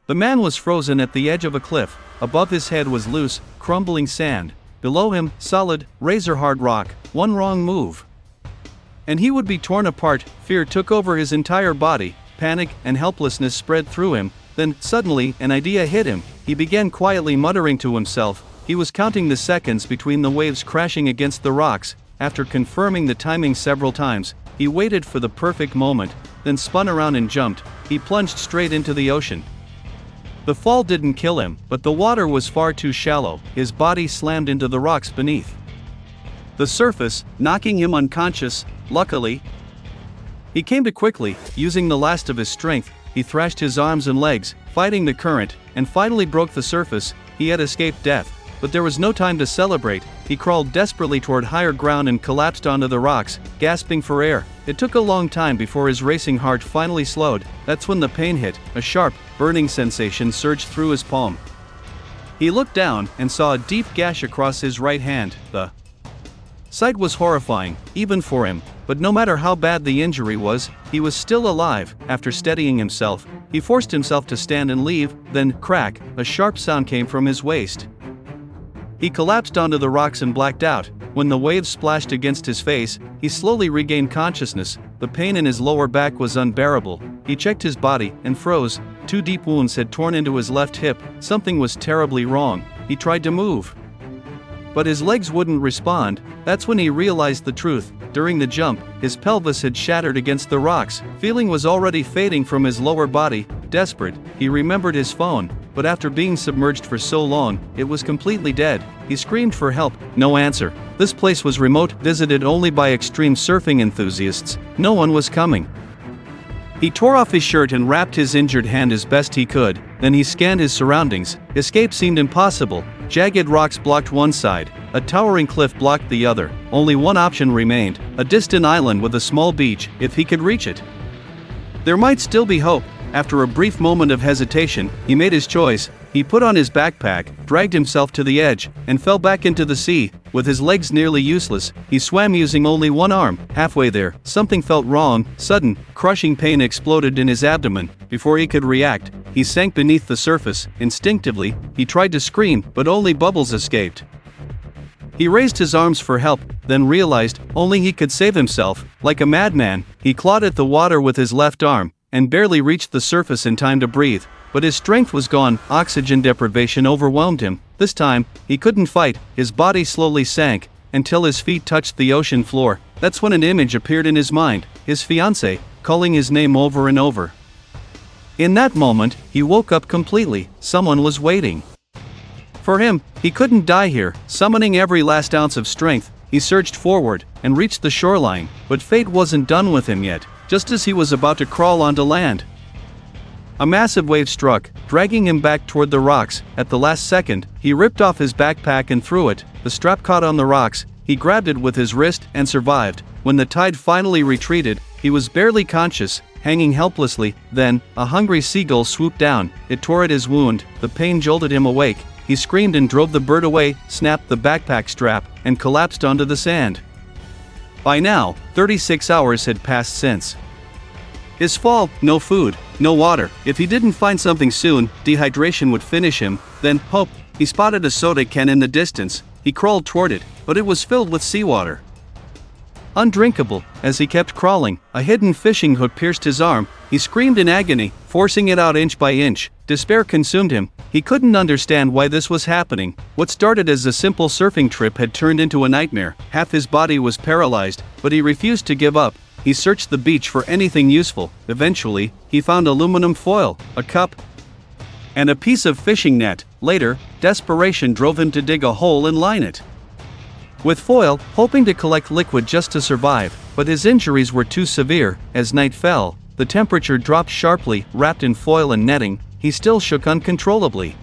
The man was frozen at the edge of a cliff. Above his head was loose, crumbling sand. Below him, solid, razor-hard rock. One wrong move, and he would be torn apart. Fear took over his entire body. Panic and helplessness spread through him. Then, suddenly, an idea hit him. He began quietly muttering to himself. He was counting the seconds between the waves crashing against the rocks. After confirming the timing several times, he waited for the perfect moment, then spun around and jumped. He plunged straight into the ocean. The fall didn't kill him, but the water was far too shallow. His body slammed into the rocks beneath the surface, knocking him unconscious. Luckily, he came to quickly. Using the last of his strength, he thrashed his arms and legs, fighting the current, and finally broke the surface. He had escaped death, but there was no time to celebrate. He crawled desperately toward higher ground and collapsed onto the rocks, gasping for air. It took a long time before his racing heart finally slowed. That's when the pain hit. A sharp, burning sensation surged through his palm. He looked down and saw a deep gash across his right hand. The sight was horrifying, even for him, but no matter how bad the injury was, he was still alive. After steadying himself, he forced himself to stand and leave. Then, crack, a sharp sound came from his waist. He collapsed onto the rocks and blacked out. When the waves splashed against his face, he slowly regained consciousness. The pain in his lower back was unbearable. He checked his body and froze. 2 deep wounds had torn into his left hip. Something was terribly wrong. He tried to move, but his legs wouldn't respond. That's when he realized the truth. During the jump, his pelvis had shattered against the rocks. Feeling was already fading from his lower body. Desperate, he remembered his phone, but after being submerged for so long, it was completely dead. He screamed for help. No answer. This place was remote, visited only by extreme surfing enthusiasts. No one was coming. He tore off his shirt and wrapped his injured hand as best he could. Then he scanned his surroundings. Escape seemed impossible. Jagged rocks blocked one side. A towering cliff blocked the other. Only one option remained, a distant island with a small beach, if he could reach it. There might still be hope. After a brief moment of hesitation, he made his choice. He put on his backpack, dragged himself to the edge, and fell back into the sea. With his legs nearly useless, he swam using only one arm. Halfway there, something felt wrong. Sudden, crushing pain exploded in his abdomen. Before he could react, he sank beneath the surface. Instinctively, he tried to scream, but only bubbles escaped. He raised his arms for help, then realized only he could save himself. Like a madman, he clawed at the water with his left arm, and barely reached the surface in time to breathe. But his strength was gone. Oxygen deprivation overwhelmed him. This time, he couldn't fight. His body slowly sank, until his feet touched the ocean floor. That's when an image appeared in his mind. His fiancée, calling his name over and over. In that moment, he woke up completely. Someone was waiting for him. He couldn't die here. Summoning every last ounce of strength, he surged forward, and reached the shoreline. But fate wasn't done with him yet. Just as he was about to crawl onto land, a massive wave struck, dragging him back toward the rocks. At the last second, he ripped off his backpack and threw it. The strap caught on the rocks. He grabbed it with his wrist and survived. When the tide finally retreated, he was barely conscious, hanging helplessly. Then, a hungry seagull swooped down. It tore at his wound. The pain jolted him awake. He screamed and drove the bird away, snapped the backpack strap, and collapsed onto the sand. By now, 36 hours had passed since his fall. No food, no water. If he didn't find something soon, dehydration would finish him. Then, hope. He spotted a soda can in the distance. He crawled toward it, but it was filled with seawater. Undrinkable. As he kept crawling, a hidden fishing hook pierced his arm. He screamed in agony, forcing it out inch by inch. Despair consumed him. He couldn't understand why this was happening. What started as a simple surfing trip had turned into a nightmare. Half his body was paralyzed, but he refused to give up. He searched the beach for anything useful. Eventually, he found aluminum foil, a cup, and a piece of fishing net. Later, desperation drove him to dig a hole and line it with foil, hoping to collect liquid just to survive. But his injuries were too severe. As night fell, the temperature dropped sharply. Wrapped in foil and netting, he still shook uncontrollably.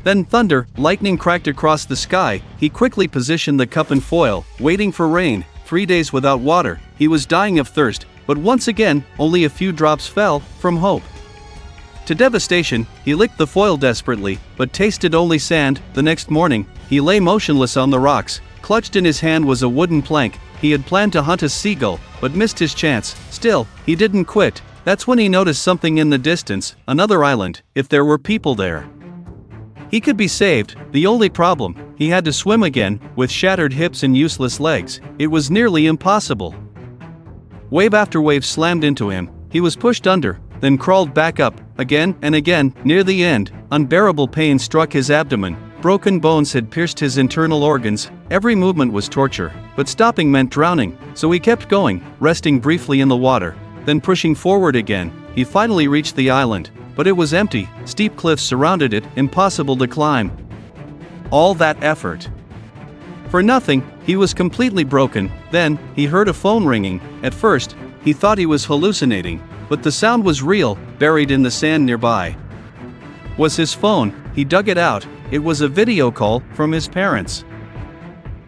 Then thunder, lightning cracked across the sky. He quickly positioned the cup in foil, waiting for rain. 3 days without water, he was dying of thirst, but once again, only a few drops fell from hope. To devastation, he licked the foil desperately, but tasted only sand. The next morning, he lay motionless on the rocks. Clutched in his hand was a wooden plank. He had planned to hunt a seagull, but missed his chance. Still, he didn't quit. That's when he noticed something in the distance, another island, if there were people there. He could be saved, the only problem, he had to swim again, with shattered hips and useless legs. It was nearly impossible. Wave after wave slammed into him, he was pushed under, then crawled back up, again and again. Near the end, unbearable pain struck his abdomen, broken bones had pierced his internal organs, every movement was torture, but stopping meant drowning, so he kept going, resting briefly in the water, then pushing forward again. He finally reached the island, but it was empty, steep cliffs surrounded it, impossible to climb. All that effort for nothing. He was completely broken. Then, he heard a phone ringing. At first, he thought he was hallucinating, but the sound was real, buried in the sand nearby. Was his phone. He dug it out. It was a video call from his parents.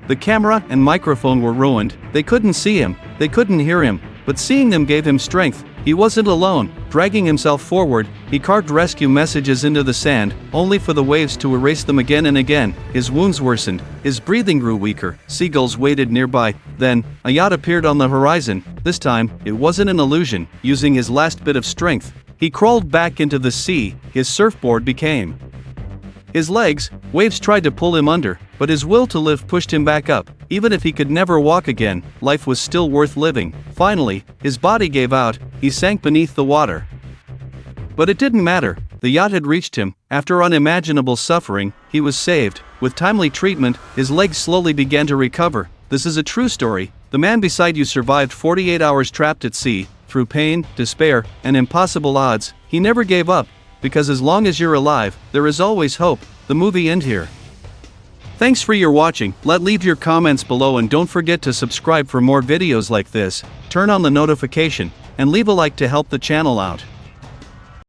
The camera and microphone were ruined, they couldn't see him, they couldn't hear him, but seeing them gave him strength. He wasn't alone. Dragging himself forward, he carved rescue messages into the sand, only for the waves to erase them again and again. His wounds worsened, his breathing grew weaker, seagulls waited nearby. Then, a yacht appeared on the horizon. This time, it wasn't an illusion. Using his last bit of strength, he crawled back into the sea. His surfboard became his legs. Waves tried to pull him under, but his will to live pushed him back up. Even if he could never walk again, life was still worth living. Finally, his body gave out, he sank beneath the water. But it didn't matter, the yacht had reached him. After unimaginable suffering, he was saved. With timely treatment, his legs slowly began to recover. This is a true story. The man beside you survived 48 hours trapped at sea, through pain, despair, and impossible odds. He never gave up, because as long as you're alive, there is always hope. The movie ends here. Thanks for your watching. Leave your comments below and don't forget to subscribe for more videos like this, turn on the notification, and leave a like to help the channel out.